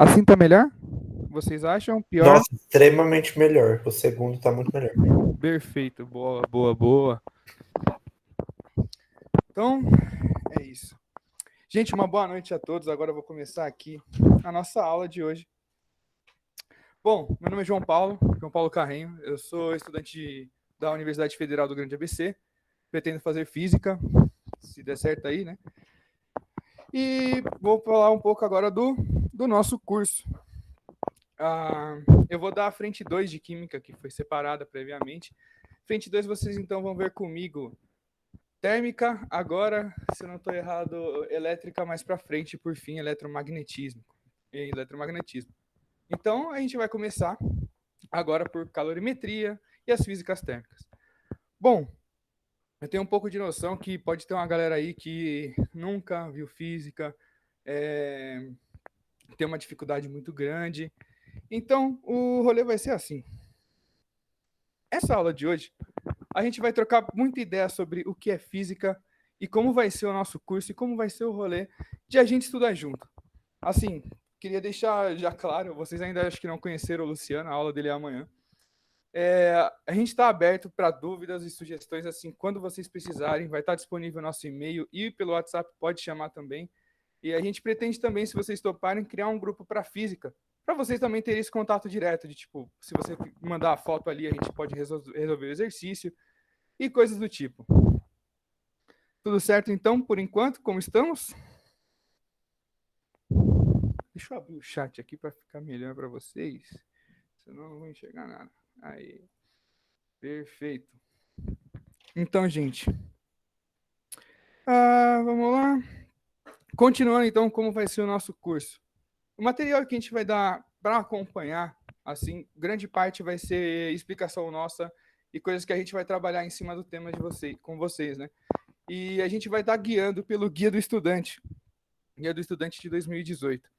Assim tá melhor? Vocês acham? Pior? Nossa, extremamente melhor. O segundo tá muito melhor. Perfeito, boa, boa, boa. Então, é isso. Gente, uma boa noite a todos. Agora eu vou começar aqui a nossa aula de hoje. Bom, meu nome é João Paulo Carrenho. Eu sou estudante da Universidade Federal do Grande ABC. Pretendo fazer física, se der certo aí, né? E vou falar um pouco agora do nosso curso. Eu vou dar a frente 2 de Química, que foi separada previamente. Frente 2, vocês então vão ver comigo térmica, agora, se eu não estou errado, elétrica mais para frente, por fim, eletromagnetismo. Então, a gente vai começar agora por calorimetria e as físicas térmicas. Bom, eu tenho um pouco de noção que pode ter uma galera aí que nunca viu física, tem uma dificuldade muito grande. Então, o rolê vai ser assim. Essa aula de hoje, a gente vai trocar muita ideia sobre o que é física e como vai ser o nosso curso e como vai ser o rolê de a gente estudar junto. Assim, queria deixar já claro, vocês ainda acho que não conheceram o Luciano, a aula dele é amanhã. A gente está aberto para dúvidas e sugestões, assim, quando vocês precisarem, vai estar disponível o nosso e-mail e pelo WhatsApp pode chamar também. E a gente pretende também, se vocês toparem, criar um grupo para física, para vocês também terem esse contato direto, de tipo, se você mandar a foto ali, a gente pode resolver o exercício e coisas do tipo. Tudo certo então, por enquanto, como estamos? Deixa eu abrir o chat aqui para ficar melhor para vocês, senão eu não vou enxergar nada. Aí, perfeito. Então, gente, vamos lá. Continuando então, como vai ser o nosso curso? O material que a gente vai dar para acompanhar, assim, grande parte vai ser explicação nossa e coisas que a gente vai trabalhar em cima do tema de vocês, com vocês, né? E a gente vai estar guiando pelo Guia do Estudante de 2018.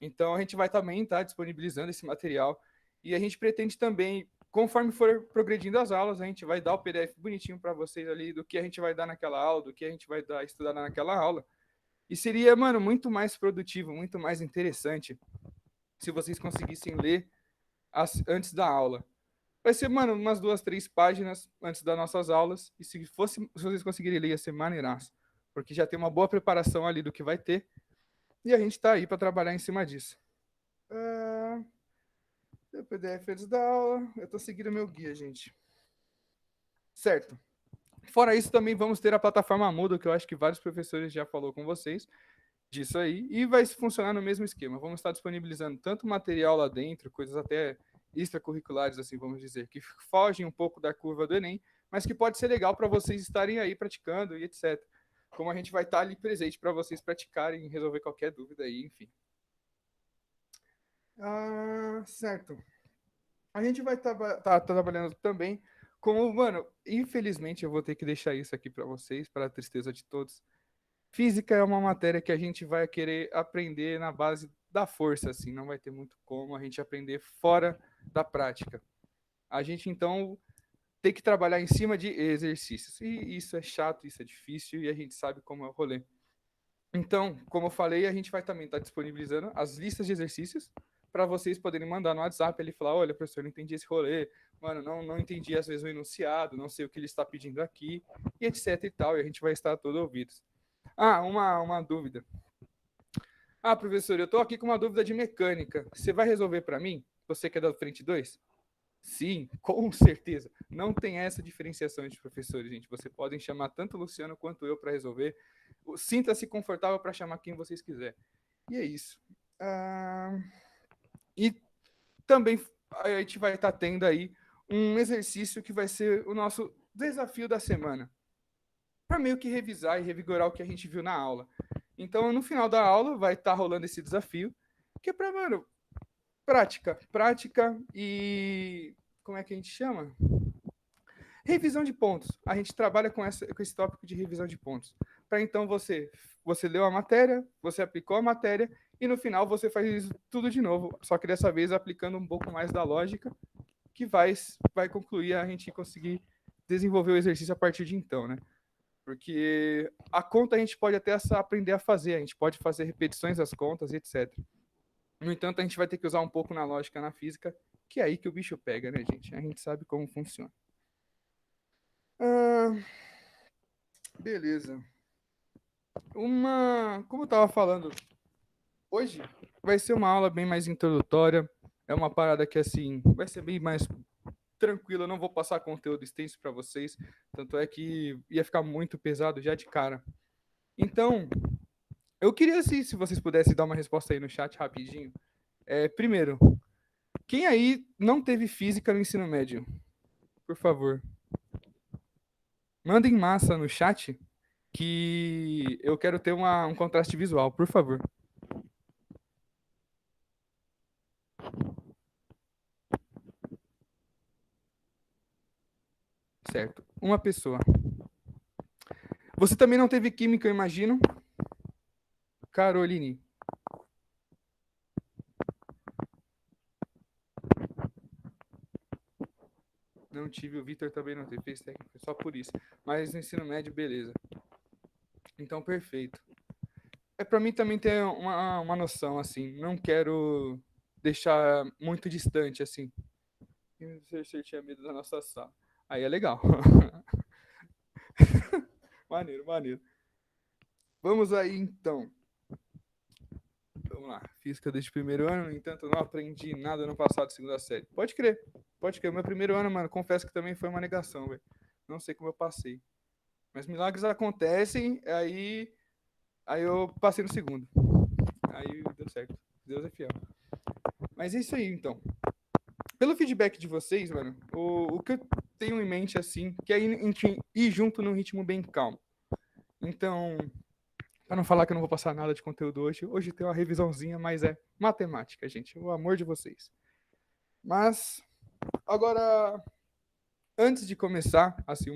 Então a gente vai também estar disponibilizando esse material e a gente pretende também, conforme for progredindo as aulas, a gente vai dar o PDF bonitinho para vocês ali do que a gente vai dar naquela aula, do que a gente vai estudar naquela aula. E seria, mano, muito mais produtivo, muito mais interessante se vocês conseguissem ler antes da aula. Vai ser, mano, umas 2, 3 páginas antes das nossas aulas. E se vocês conseguirem ler, ia ser maneiraço. Porque já tem uma boa preparação ali do que vai ter. E a gente tá aí para trabalhar em cima disso. O PDF antes da aula. Eu tô seguindo o meu guia, gente. Certo. Fora isso, também vamos ter a plataforma Moodle, que eu acho que vários professores já falou com vocês disso aí, e vai funcionar no mesmo esquema. Vamos estar disponibilizando tanto material lá dentro, coisas até extracurriculares, assim, vamos dizer, que fogem um pouco da curva do Enem, mas que pode ser legal para vocês estarem aí praticando e etc. Como a gente vai estar ali presente para vocês praticarem e resolver qualquer dúvida aí, enfim. Certo. A gente vai estar trabalhando também como, mano, infelizmente eu vou ter que deixar isso aqui para vocês, para a tristeza de todos. Física é uma matéria que a gente vai querer aprender na base da força, assim, não vai ter muito como a gente aprender fora da prática. A gente, então, tem que trabalhar em cima de exercícios. E isso é chato, isso é difícil e a gente sabe como é o rolê. Então, como eu falei, a gente vai também estar disponibilizando as listas de exercícios para vocês poderem mandar no WhatsApp ele falar, olha, professor, não entendi esse rolê, mano, não entendi às vezes o enunciado, não sei o que ele está pedindo aqui, e etc e tal, e a gente vai estar todo ouvidos. Uma dúvida. Professor, eu estou aqui com uma dúvida de mecânica. Você vai resolver para mim? Você que é da frente 2? Sim, com certeza. Não tem essa diferenciação entre professores, gente. Vocês podem chamar tanto o Luciano quanto eu para resolver. Sinta-se confortável para chamar quem vocês quiserem. E é isso. E também a gente vai estar tendo aí um exercício que vai ser o nosso desafio da semana. Para meio que revisar e revigorar o que a gente viu na aula. Então, no final da aula, vai estar rolando esse desafio, que é para, mano, prática e. Como é que a gente chama? Revisão de pontos. A gente trabalha com esse tópico de revisão de pontos. Para então você leu a matéria, você aplicou a matéria e no final você faz tudo de novo, só que dessa vez aplicando um pouco mais da lógica, que vai concluir a gente conseguir desenvolver o exercício a partir de então, né? Porque a conta a gente pode até aprender a fazer, a gente pode fazer repetições das contas, etc. No entanto, a gente vai ter que usar um pouco na lógica, na física, que é aí que o bicho pega, né, gente? A gente sabe como funciona. Ah, beleza. Como eu tava falando, hoje vai ser uma aula bem mais introdutória. É uma parada que, assim, vai ser bem mais tranquila. Eu não vou passar conteúdo extenso para vocês. Tanto é que ia ficar muito pesado já de cara. Então, eu queria, se vocês pudessem dar uma resposta aí no chat rapidinho. Primeiro, quem aí não teve física no ensino médio? Por favor. Mandem massa no chat que eu quero ter um contraste visual, por favor. Certo. Uma pessoa. Você também não teve química, eu imagino? Caroline. Não tive, o Vitor também não teve, fez técnica, só por isso. Mas no ensino médio, beleza. Então, perfeito. Para mim também ter uma noção, assim. Não quero deixar muito distante, assim. Você tinha medo da nossa sala. Aí é legal. Maneiro, maneiro. Vamos aí, então. Vamos lá. Física desde o primeiro ano, no entanto, não aprendi nada no passado, segunda série. Pode crer, pode crer. Meu primeiro ano, mano, confesso que também foi uma negação, velho. Não sei como eu passei. Mas milagres acontecem, aí eu passei no segundo. Aí deu certo. Deus é fiel. Mas é isso aí, então. Pelo feedback de vocês, mano, o que eu tenho em mente, assim, que é ir junto num ritmo bem calmo. Então, para não falar que eu não vou passar nada de conteúdo hoje tem uma revisãozinha, mas é matemática, gente. O amor de vocês. Mas, agora, antes de começar, assim,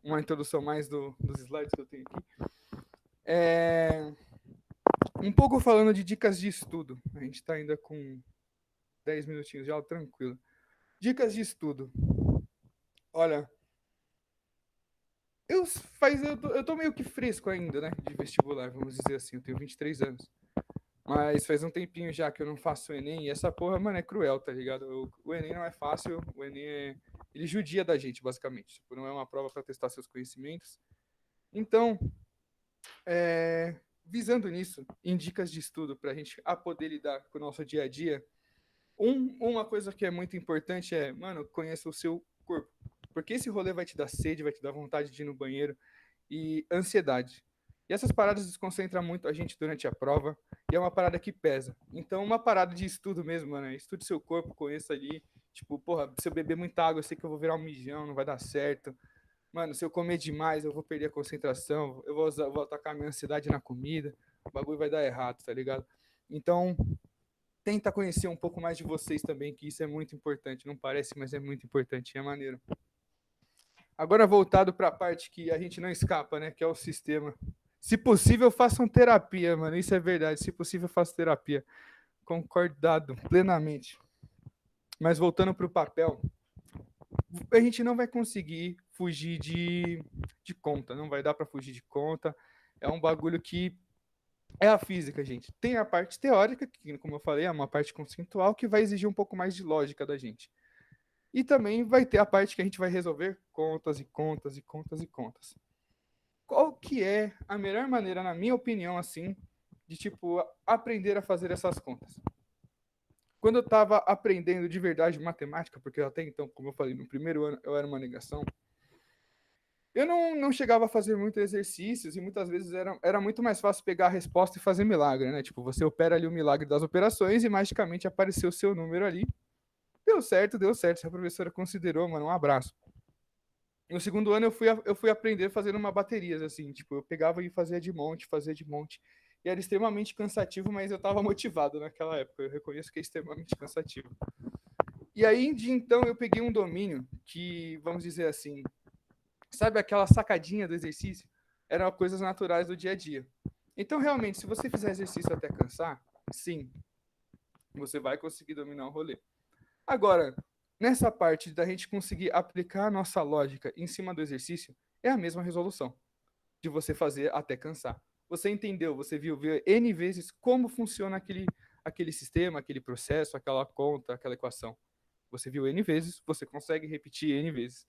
uma introdução mais dos slides que eu tenho aqui, um pouco falando de dicas de estudo. A gente está ainda com 10 minutinhos já, tranquilo. Dicas de estudo. Olha, eu tô meio que fresco ainda, né, de vestibular, vamos dizer assim. Eu tenho 23 anos. Mas faz um tempinho já que eu não faço o Enem e essa porra, mano, é cruel, tá ligado? O Enem não é fácil, o Enem ele judia da gente, basicamente. Tipo, não é uma prova para testar seus conhecimentos. Então, visando nisso, em dicas de estudo para a gente poder lidar com o nosso dia a dia, uma coisa que é muito importante é, mano, conheça o seu corpo. Porque esse rolê vai te dar sede, vai te dar vontade de ir no banheiro e ansiedade. E essas paradas desconcentram muito a gente durante a prova e é uma parada que pesa. Então, uma parada de estudo mesmo, mano, estude seu corpo, conheça ali. Tipo, porra, se eu beber muita água, eu sei que eu vou virar um mijão, não vai dar certo. Mano, se eu comer demais, eu vou perder a concentração, vou atacar minha ansiedade na comida, o bagulho vai dar errado, tá ligado? Então, tenta conhecer um pouco mais de vocês também, que isso é muito importante. Não parece, mas é muito importante, é maneiro. Agora voltado para a parte que a gente não escapa, né, que é o sistema. Se possível, façam terapia, mano, isso é verdade. Se possível, façam terapia. Concordado plenamente. Mas voltando para o papel, a gente não vai conseguir fugir de conta, não vai dar para fugir de conta. É um bagulho que é a física, gente. Tem a parte teórica, que, como eu falei, é uma parte conceitual que vai exigir um pouco mais de lógica da gente. E também vai ter a parte que a gente vai resolver contas e contas e contas e contas. Qual que é a melhor maneira, na minha opinião, assim, de, tipo, aprender a fazer essas contas? Quando eu estava aprendendo de verdade matemática, porque até então, como eu falei, no primeiro ano eu era uma negação, eu não chegava a fazer muitos exercícios e muitas vezes era muito mais fácil pegar a resposta e fazer milagre, né? Tipo, você opera ali o milagre das operações e magicamente apareceu o seu número ali. Deu certo, deu certo. Se a professora considerou, mano, um abraço. No segundo ano eu fui aprender fazendo uma baterias, assim, tipo, eu pegava e fazia de monte. E era extremamente cansativo, mas eu estava motivado naquela época. Eu reconheço que é extremamente cansativo. E aí, de então, eu peguei um domínio que, vamos dizer assim, sabe aquela sacadinha do exercício? Eram coisas naturais do dia a dia. Então, realmente, se você fizer exercício até cansar, sim, você vai conseguir dominar o rolê. Agora, nessa parte da gente conseguir aplicar a nossa lógica em cima do exercício, é a mesma resolução de você fazer até cansar. Você entendeu, você viu N vezes como funciona aquele sistema, aquele processo, aquela conta, aquela equação. Você viu N vezes, você consegue repetir N vezes.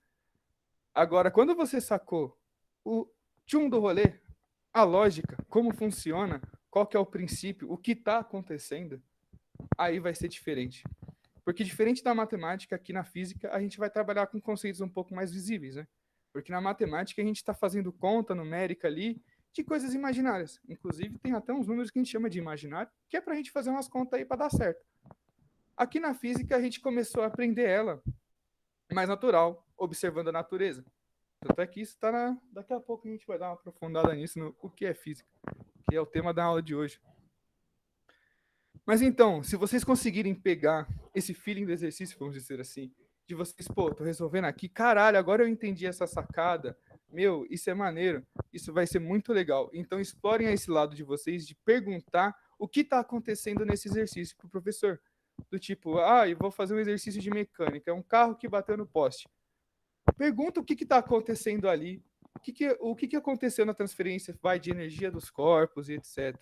Agora, quando você sacou o tchum do rolê, a lógica, como funciona, qual que é o princípio, o que está acontecendo, aí vai ser diferente. Porque diferente da matemática, aqui na física, a gente vai trabalhar com conceitos um pouco mais visíveis, né? Porque na matemática a gente está fazendo conta numérica ali de coisas imaginárias. Inclusive tem até uns números que a gente chama de imaginário, que é para a gente fazer umas contas aí para dar certo. Aqui na física a gente começou a aprender ela mais natural, observando a natureza. Tanto é que isso está na... Daqui a pouco a gente vai dar uma aprofundada nisso, no o que é física, que é o tema da aula de hoje. Mas então, se vocês conseguirem pegar esse feeling do exercício, vamos dizer assim, de vocês, pô, tô resolvendo aqui, caralho, agora eu entendi essa sacada, meu, isso é maneiro, isso vai ser muito legal. Então explorem esse lado de vocês de perguntar o que está acontecendo nesse exercício pro professor. Do tipo, eu vou fazer um exercício de mecânica, é um carro que bateu no poste. Pergunta o que está acontecendo ali, o que aconteceu na transferência de energia dos corpos e etc.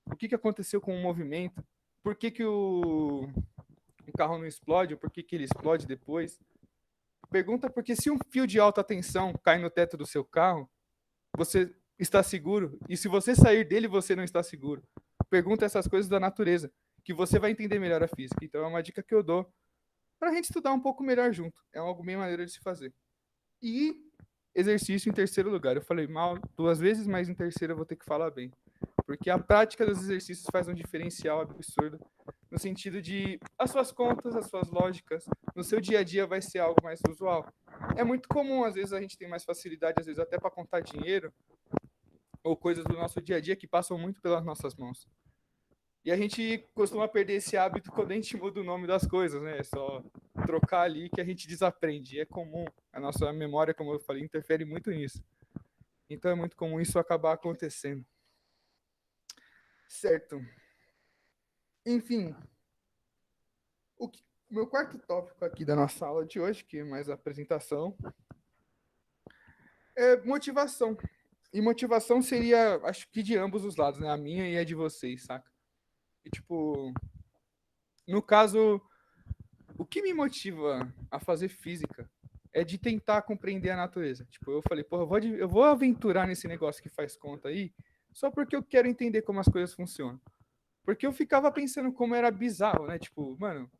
O que aconteceu com o movimento, por que o carro não explode, ou por que ele explode depois. Pergunta porque se um fio de alta tensão cai no teto do seu carro, você está seguro, e se você sair dele, você não está seguro. Pergunta essas coisas da natureza, que você vai entender melhor a física. Então é uma dica que eu dou para a gente estudar um pouco melhor junto. É algo bem maneiro de se fazer. E exercício em terceiro lugar. Eu falei mal 2 vezes, mas em terceiro eu vou ter que falar bem. Porque a prática dos exercícios faz um diferencial absurdo, no sentido de as suas contas, as suas lógicas, no seu dia a dia vai ser algo mais usual. É muito comum, às vezes a gente tem mais facilidade, às vezes até para contar dinheiro, ou coisas do nosso dia a dia que passam muito pelas nossas mãos. E a gente costuma perder esse hábito quando a gente muda o nome das coisas, né? É só trocar ali que a gente desaprende. E é comum. A nossa memória, como eu falei, interfere muito nisso. Então é muito comum isso acabar acontecendo. Certo. Enfim, o meu quarto tópico aqui da nossa aula de hoje, que é mais a apresentação, é motivação. E motivação seria, acho que de ambos os lados, né? A minha e a de vocês, saca? E tipo, no caso, o que me motiva a fazer física é de tentar compreender a natureza. Tipo, eu falei, porra, eu vou aventurar nesse negócio que faz conta aí, só porque eu quero entender como as coisas funcionam. Porque eu ficava pensando como era bizarro, né? Tipo, mano,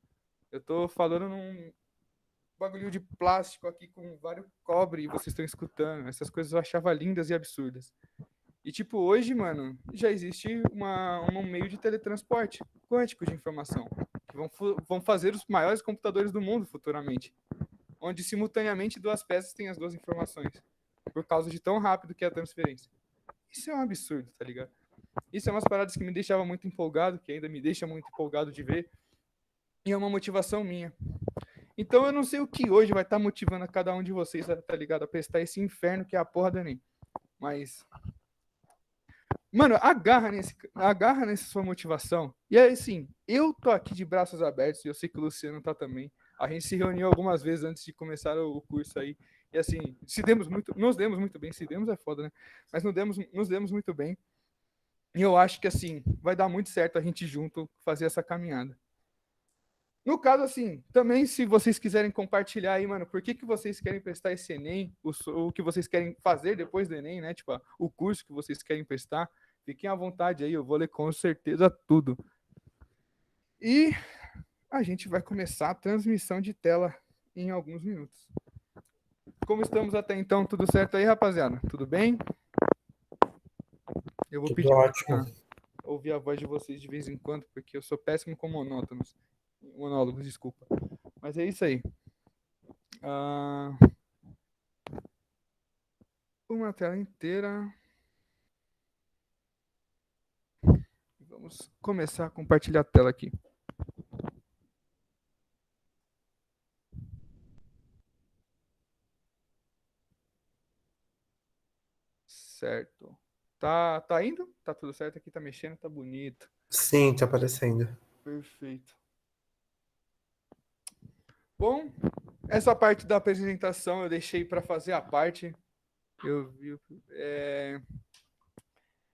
eu tô falando num bagulho de plástico aqui com vários cobre e vocês estão escutando. Essas coisas eu achava lindas e absurdas. E, tipo, hoje, mano, já existe um meio de teletransporte quântico de informação, que vão fazer os maiores computadores do mundo futuramente, onde simultaneamente 2 peças têm as 2 informações, por causa de tão rápido que é a transferência. Isso é um absurdo, tá ligado? Isso é umas paradas que me deixava muito empolgado, que ainda me deixa muito empolgado de ver, e é uma motivação minha. Então eu não sei o que hoje vai estar motivando a cada um de vocês, tá ligado? A prestar esse inferno que é a porra do Enem. Mas, mano, agarra nessa sua motivação. E aí, assim, eu tô aqui de braços abertos, e eu sei que o Luciano tá também. A gente se reuniu algumas vezes antes de começar o curso aí. E assim, nos demos muito bem. Se demos é foda, né? Mas nos demos muito bem. E eu acho que, assim, vai dar muito certo a gente junto fazer essa caminhada. No caso, assim, também se vocês quiserem compartilhar aí, mano, por que vocês querem prestar esse Enem, o que vocês querem fazer depois do Enem, né? Tipo, o curso que vocês querem prestar, fiquem à vontade aí, eu vou ler com certeza tudo. E a gente vai começar a transmissão de tela em alguns minutos. Como estamos até então? Tudo certo aí, rapaziada? Tudo bem? Eu vou pedir ótimo. pra ouvir a voz de vocês de vez em quando, porque eu sou péssimo com monólogos, desculpa. Mas é isso aí. Uma tela inteira. Vamos começar a compartilhar a tela aqui. Certo. Tá indo? Tá tudo certo aqui, tá mexendo, tá bonito. Sim, tá aparecendo. Perfeito. Bom, essa parte da apresentação eu deixei para fazer a parte.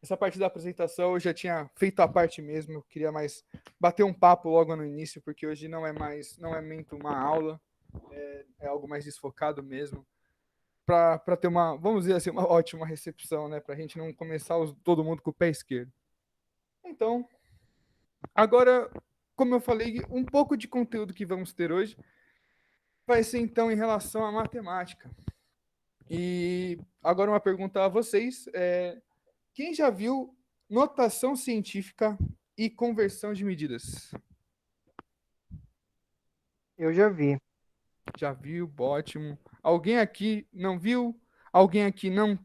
Essa parte da apresentação eu já tinha feito a parte mesmo, eu queria mais bater um papo logo no início, porque hoje não é muito uma aula, é algo mais desfocado mesmo, para ter uma, vamos dizer assim, uma ótima recepção, né, para a gente não começar todo mundo com o pé esquerdo. Então, agora, como eu falei, um pouco de conteúdo que vamos ter hoje vai ser então em relação à matemática. E agora uma pergunta a vocês, quem já viu notação científica e conversão de medidas? Eu já vi. Já viu? Ótimo. Alguém aqui não viu? Alguém aqui não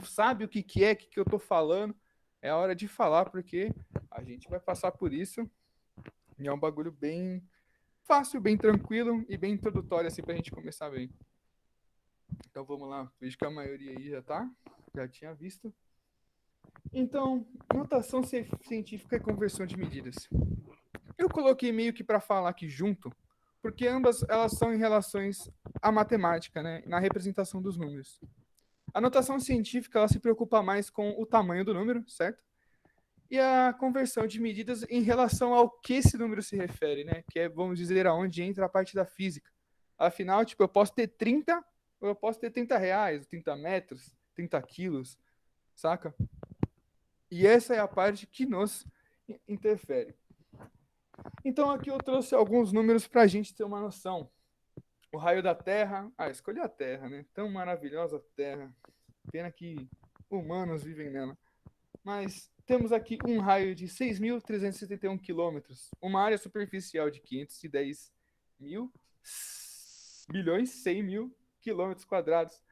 sabe o que é, o que eu estou falando? É a hora de falar, porque a gente vai passar por isso. E é um bagulho bem fácil, bem tranquilo e bem introdutório, assim, para a gente começar bem. Então vamos lá. Vejo que a maioria aí já tinha visto. Então, notação científica e conversão de medidas. Eu coloquei meio que para falar aqui junto, porque ambas elas são em relações à matemática, né, na representação dos números. A notação científica ela se preocupa mais com o tamanho do número, certo? E a conversão de medidas em relação ao que esse número se refere, né? Que é, vamos dizer, aonde entra a parte da física. Afinal, tipo, eu posso ter 30, ou eu posso ter 30 reais, 30 metros, 30 quilos, saca? E essa é a parte que nos interfere. Então aqui eu trouxe alguns números para a gente ter uma noção. O raio da Terra. Escolhi a Terra, né? Tão maravilhosa Terra. Pena que humanos vivem nela. Mas temos aqui um raio de 6.371 quilômetros. Uma área superficial de 510 mil bilhões, 100 mil quilômetros quadrados.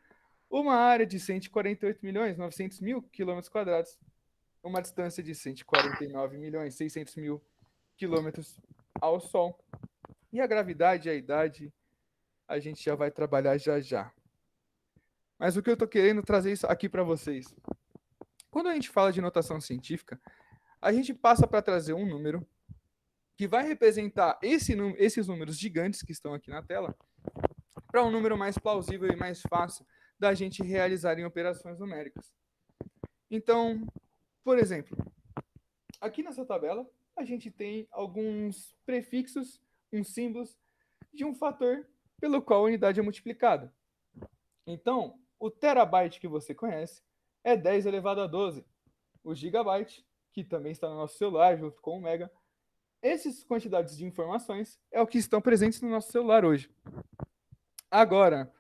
Uma área de 148 milhões, 900 mil quilômetros quadrados. Uma distância de 149 milhões, 600 mil quilômetros ao Sol. E a gravidade e a idade a gente já vai trabalhar já já. Mas o que eu estou querendo trazer isso aqui para vocês. Quando a gente fala de notação científica, a gente passa para trazer um número que vai representar esses números gigantes que estão aqui na tela para um número mais plausível e mais fácil da gente realizar em operações numéricas. Então, por exemplo, aqui nessa tabela, a gente tem alguns prefixos, uns símbolos de um fator pelo qual a unidade é multiplicada. Então, o terabyte que você conhece é 10 elevado a 12. O gigabyte, que também está no nosso celular, junto com o mega, essas quantidades de informações é o que estão presentes no nosso celular hoje. Agora,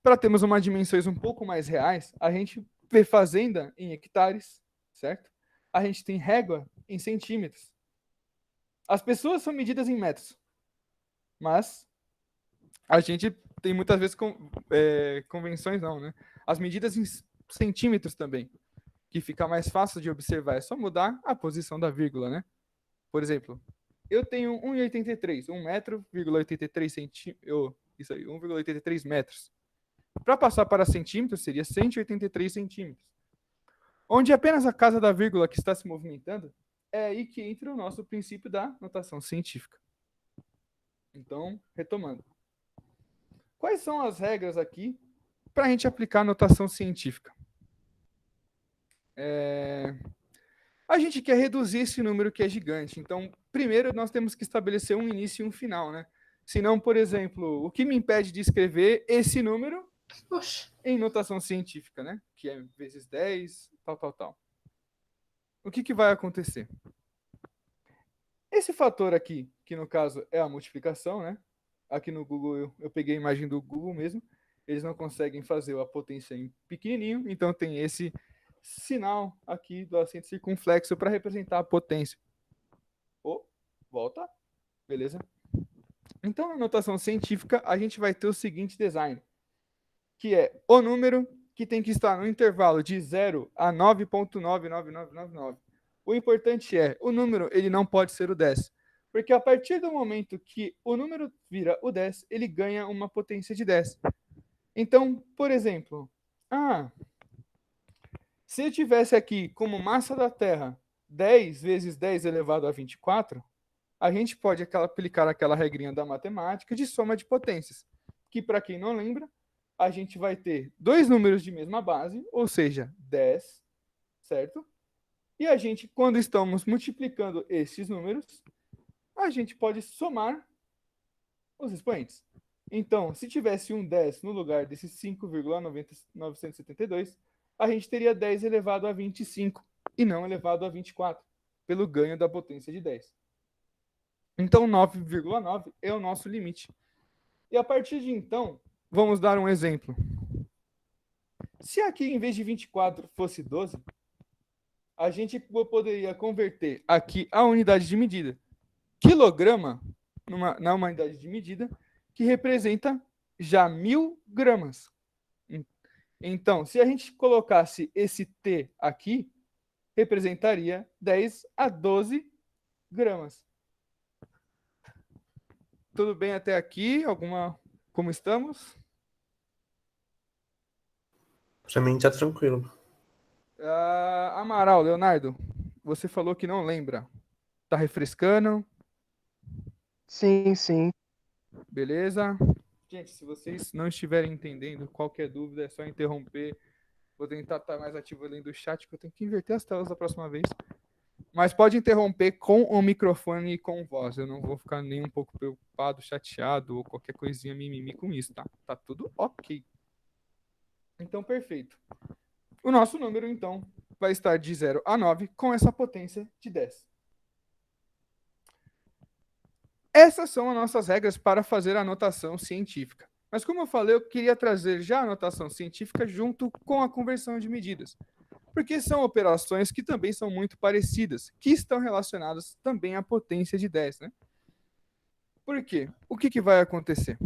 para termos umas dimensões um pouco mais reais, a gente vê fazenda em hectares, certo? A gente tem régua em centímetros. As pessoas são medidas em metros, mas a gente tem muitas vezes convenções não, né? As medidas em centímetros também, que fica mais fácil de observar. É só mudar a posição da vírgula, né? Por exemplo, eu tenho 1,83, 1 metro, 83 centímetros, isso aí, 1,83 metros. Para passar para centímetros, seria 183 centímetros. Onde apenas a casa da vírgula que está se movimentando, é aí que entra o nosso princípio da notação científica. Então, retomando. Quais são as regras aqui para a gente aplicar a notação científica? A gente quer reduzir esse número que é gigante. Então, primeiro nós temos que estabelecer um início e um final, né? Senão, por exemplo, o que me impede de escrever esse número em notação científica, né? Que é vezes 10, tal. O que vai acontecer? Esse fator aqui, que no caso é a multiplicação, né? Aqui no Google, eu peguei a imagem do Google mesmo. Eles não conseguem fazer a potência em pequenininho, então tem esse sinal aqui do acento circunflexo para representar a potência. Volta. Beleza? Então, na notação científica, a gente vai ter o seguinte design, que é o número que tem que estar no intervalo de 0 a 9.99999. O importante é, o número ele não pode ser o 10, porque a partir do momento que o número vira o 10, ele ganha uma potência de 10. Então, por exemplo, se eu tivesse aqui como massa da Terra 10 vezes 10 elevado a 24, a gente pode aplicar aquela regrinha da matemática de soma de potências, que para quem não lembra, a gente vai ter dois números de mesma base, ou seja, 10 certo? E a gente, quando estamos multiplicando estes números, a gente pode somar os expoentes. Então, se tivesse um 10 no lugar desses 5,972, a gente teria 10 elevado a 25 e não elevado a 24, pelo ganho da potência de 10. Então, 9,9 é o nosso limite. E a partir de então, vamos dar um exemplo. Se aqui, em vez de 24, fosse 12, a gente poderia converter aqui a unidade de medida. Quilograma na unidade de medida, que representa já 1.000 gramas. Então, se a gente colocasse esse T aqui, representaria 10 a 12 gramas. Tudo bem até aqui? Como estamos? Pra mim tá tranquilo. Amaral, Leonardo, você falou que não lembra. Tá refrescando? Sim, sim. Beleza? Gente, se vocês não estiverem entendendo, qualquer dúvida é só interromper. Vou tentar estar mais ativo além do chat, que eu tenho que inverter as telas da próxima vez. Mas pode interromper com o microfone e com voz. Eu não vou ficar nem um pouco preocupado, chateado ou qualquer coisinha mimimi com isso, tá? Tá tudo ok. Então, perfeito. O nosso número, então, vai estar de 0 a 9 com essa potência de 10. Essas são as nossas regras para fazer a notação científica. Mas como eu falei, eu queria trazer já a notação científica junto com a conversão de medidas. Porque são operações que também são muito parecidas, que estão relacionadas também à potência de 10, né? Por quê? O que vai acontecer?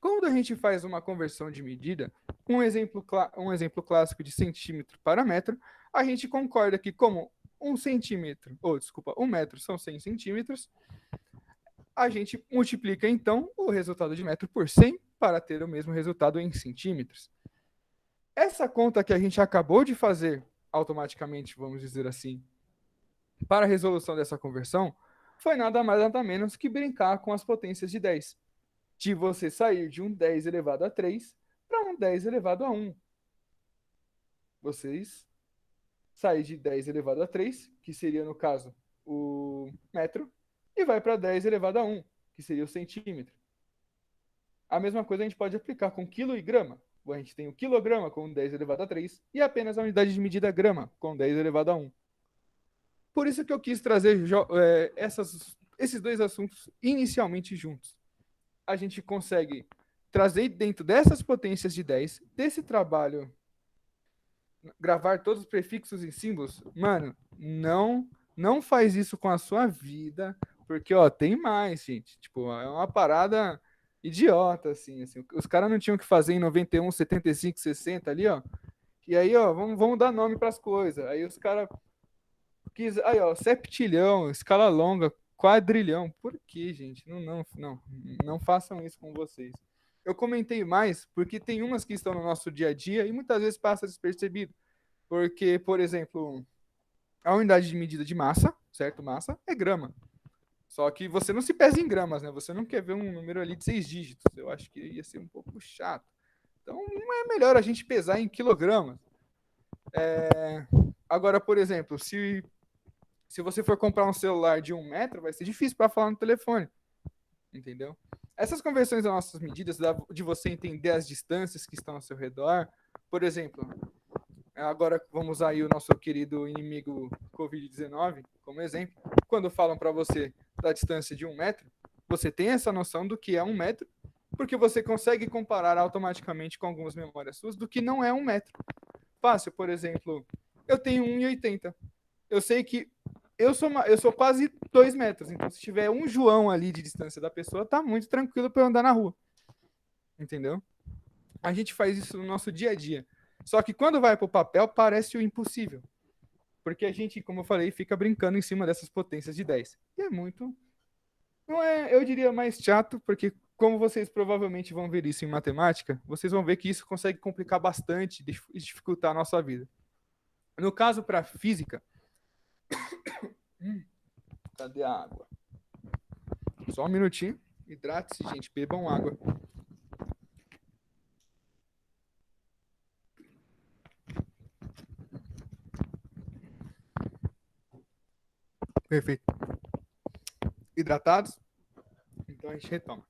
Quando a gente faz uma conversão de medida, um exemplo clássico de centímetro para metro, a gente concorda que como 1 metro são 100 centímetros, a gente multiplica, então, o resultado de metro por 100 para ter o mesmo resultado em centímetros. Essa conta que a gente acabou de fazer automaticamente, vamos dizer assim, para a resolução dessa conversão, foi nada mais nada menos que brincar com as potências de 10. De você sair de um 10 elevado a 3 para um 10 elevado a 1. Vocês saem de 10 elevado a 3, que seria, no caso, o metro, e vai para 10 elevado a 1, que seria o centímetro. A mesma coisa a gente pode aplicar com quilo e grama. A gente tem o quilograma com 10 elevado a 3 e apenas a unidade de medida grama com 10 elevado a 1. Por isso que eu quis trazer esses dois assuntos inicialmente juntos. A gente consegue trazer dentro dessas potências de 10, desse trabalho, gravar todos os prefixos e símbolos. Mano, não faz isso com a sua vida, porque, ó, tem mais, gente. Tipo, é uma parada idiota, assim. Os caras não tinham que fazer em 91, 75, 60 ali, ó. E aí, ó, vamos dar nome para as coisas. Aí os caras aí, ó, septilhão, escala longa, quadrilhão. Por que, gente? Não façam isso com vocês. Eu comentei mais porque tem umas que estão no nosso dia a dia e muitas vezes passa despercebido. Porque, por exemplo, a unidade de medida de massa, certo? Massa é grama. Só que você não se pesa em gramas, né? Você não quer ver um número ali de 6 dígitos. Eu acho que ia ser um pouco chato. Então, não é melhor a gente pesar em quilogramas. Agora, por exemplo, se você for comprar um celular de 1 metro, vai ser difícil para falar no telefone. Entendeu? Essas conversões das nossas medidas, de você entender as distâncias que estão ao seu redor. Por exemplo, agora vamos usar aí o nosso querido inimigo Covid-19 como exemplo. Quando falam para você da distância de 1 metro, você tem essa noção do que é 1 metro, porque você consegue comparar automaticamente com algumas memórias suas do que não é 1 metro. Fácil, por exemplo, eu tenho 1,80. Eu sei que eu sou quase 2 metros, então se tiver um João ali de distância da pessoa, tá muito tranquilo para eu andar na rua. Entendeu? A gente faz isso no nosso dia a dia. Só que quando vai pro papel, parece o impossível. Porque a gente, como eu falei, fica brincando em cima dessas potências de 10. E é muito... Não é, eu diria, mais chato, porque como vocês provavelmente vão ver isso em matemática, vocês vão ver que isso consegue complicar bastante e dificultar a nossa vida. No caso, para física... Cadê a água? Só um minutinho. Hidrate-se, gente. Bebam água. Perfeito. Hidratados? Então a gente retoma.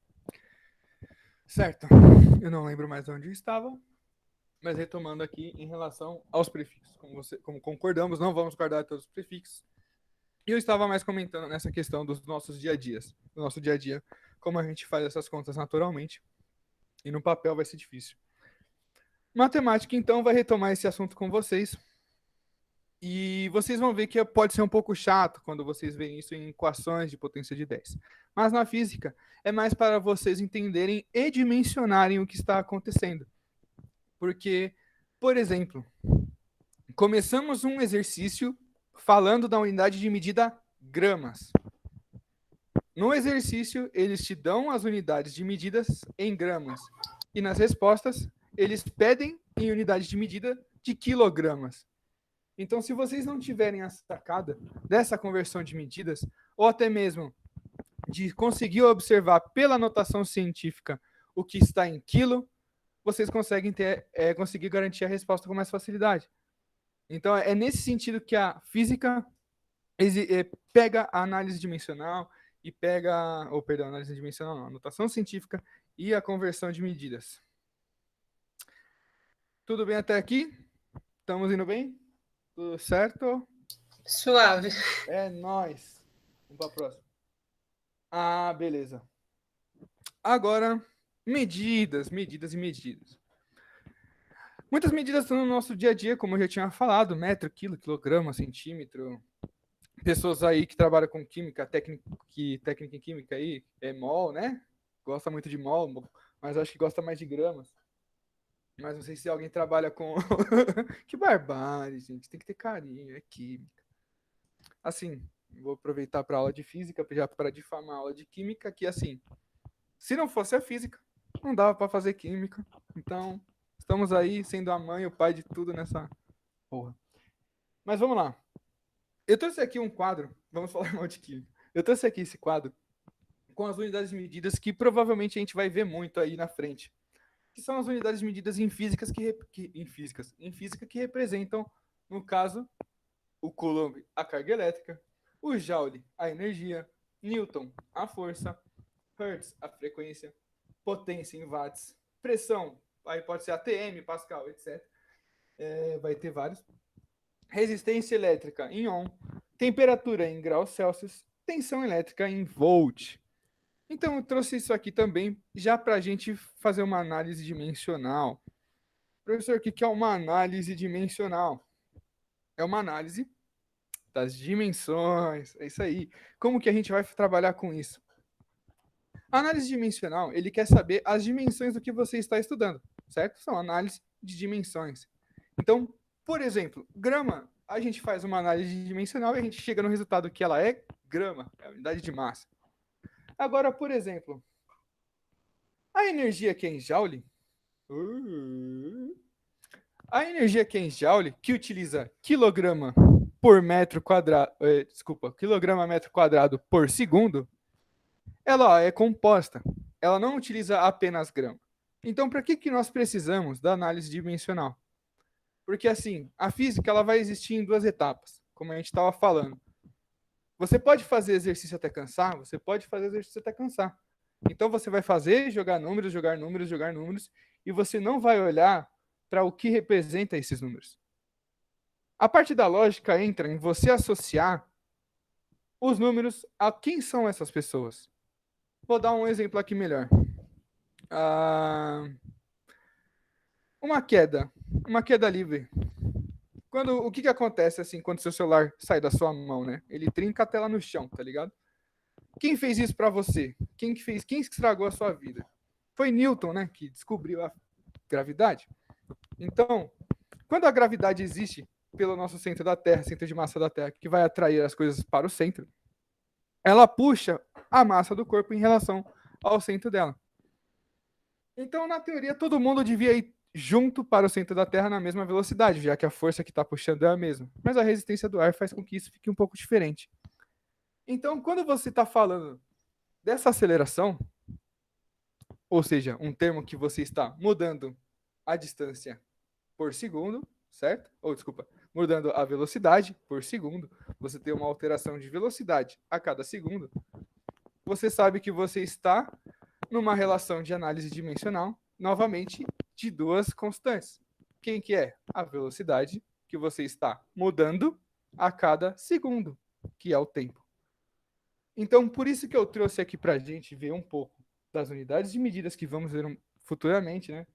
Certo. Eu não lembro mais onde eu estava, mas retomando aqui em relação aos prefixos. Como concordamos, não vamos guardar todos os prefixos. E eu estava mais comentando nessa questão dos nossos dia a dias. Do nosso dia a dia, como a gente faz essas contas naturalmente. E no papel vai ser difícil. Matemática, então, vai retomar esse assunto com vocês. E vocês vão ver que pode ser um pouco chato quando vocês veem isso em equações de potência de 10. Mas na física, é mais para vocês entenderem e dimensionarem o que está acontecendo. Porque, por exemplo, começamos um exercício falando da unidade de medida gramas. No exercício, eles te dão as unidades de medidas em gramas. E nas respostas, eles pedem em unidade de medida de quilogramas. Então, se vocês não tiverem a sacada dessa conversão de medidas, ou até mesmo de conseguir observar pela notação científica o que está em quilo, vocês conseguem conseguir garantir a resposta com mais facilidade. Então, é nesse sentido que a física pega a análise dimensional e pega, análise dimensional não, a notação científica e a conversão de medidas. Tudo bem até aqui? Estamos indo bem? Tudo certo? Suave. É nóis. Vamos para a próxima. Ah, beleza. Agora, medidas. Muitas medidas estão no nosso dia a dia, como eu já tinha falado, metro, quilo, quilograma, centímetro. Pessoas aí que trabalham com química, técnica em química aí, é mol, né? Gosta muito de mol, mas acho que gosta mais de gramas. Mas não sei se alguém trabalha com... Que barbárie, gente. Tem que ter carinho, é química. Assim, vou aproveitar para a aula de física, já para difamar a aula de química, que assim, se não fosse a física, não dava para fazer química. Então, estamos aí sendo a mãe e o pai de tudo nessa porra. Mas vamos lá. Eu trouxe aqui um quadro, vamos falar mal de química. Eu trouxe aqui esse quadro com as unidades de medidas que provavelmente a gente vai ver muito aí na frente. Que são as unidades de medidas em física que representam, no caso, o Coulomb, a carga elétrica, o Joule, a energia, Newton, a força, Hertz, a frequência, potência em watts, pressão, aí pode ser ATM, Pascal, etc. Vai ter vários. Resistência elétrica em ohm, temperatura em graus Celsius, tensão elétrica em volt. Então, eu trouxe isso aqui também, já para a gente fazer uma análise dimensional. Professor, o que é uma análise dimensional? É uma análise das dimensões, é isso aí. Como que a gente vai trabalhar com isso? A análise dimensional, ele quer saber as dimensões do que você está estudando, certo? São análise de dimensões. Então, por exemplo, grama, a gente faz uma análise dimensional e a gente chega no resultado que ela é grama, é a unidade de massa. Agora, por exemplo, a energia que é em Joule, que utiliza quilograma por metro quadrado, quilograma metro quadrado por segundo, ela é composta. Ela não utiliza apenas grama. Então, para que nós precisamos da análise dimensional? Porque, assim, a física ela vai existir em duas etapas, como a gente estava falando. Você pode fazer exercício até cansar, Então, você vai fazer, jogar números, e você não vai olhar para o que representa esses números. A parte da lógica entra em você associar os números a quem são essas pessoas. Vou dar um exemplo aqui melhor. Uma queda livre. O que acontece assim quando seu celular sai da sua mão, né? Ele trinca a tela no chão, tá ligado? Quem fez isso para você? Quem estragou a sua vida? Foi Newton, né? Que descobriu a gravidade. Então, quando a gravidade existe pelo nosso centro da Terra, centro de massa da Terra, que vai atrair as coisas para o centro, ela puxa a massa do corpo em relação ao centro dela. Então, na teoria, todo mundo devia ir junto para o centro da Terra na mesma velocidade, já que a força que está puxando é a mesma. Mas a resistência do ar faz com que isso fique um pouco diferente. Então, quando você está falando dessa aceleração, ou seja, um termo que você está mudando a distância por segundo, certo? Ou, desculpa, mudando a velocidade por segundo, você tem uma alteração de velocidade a cada segundo, você sabe que você está numa relação de análise dimensional, novamente, de duas constantes. Quem que é? A velocidade que você está mudando a cada segundo, que é o tempo. Então, por isso que eu trouxe aqui para a gente ver um pouco das unidades de medidas que vamos ver futuramente, né?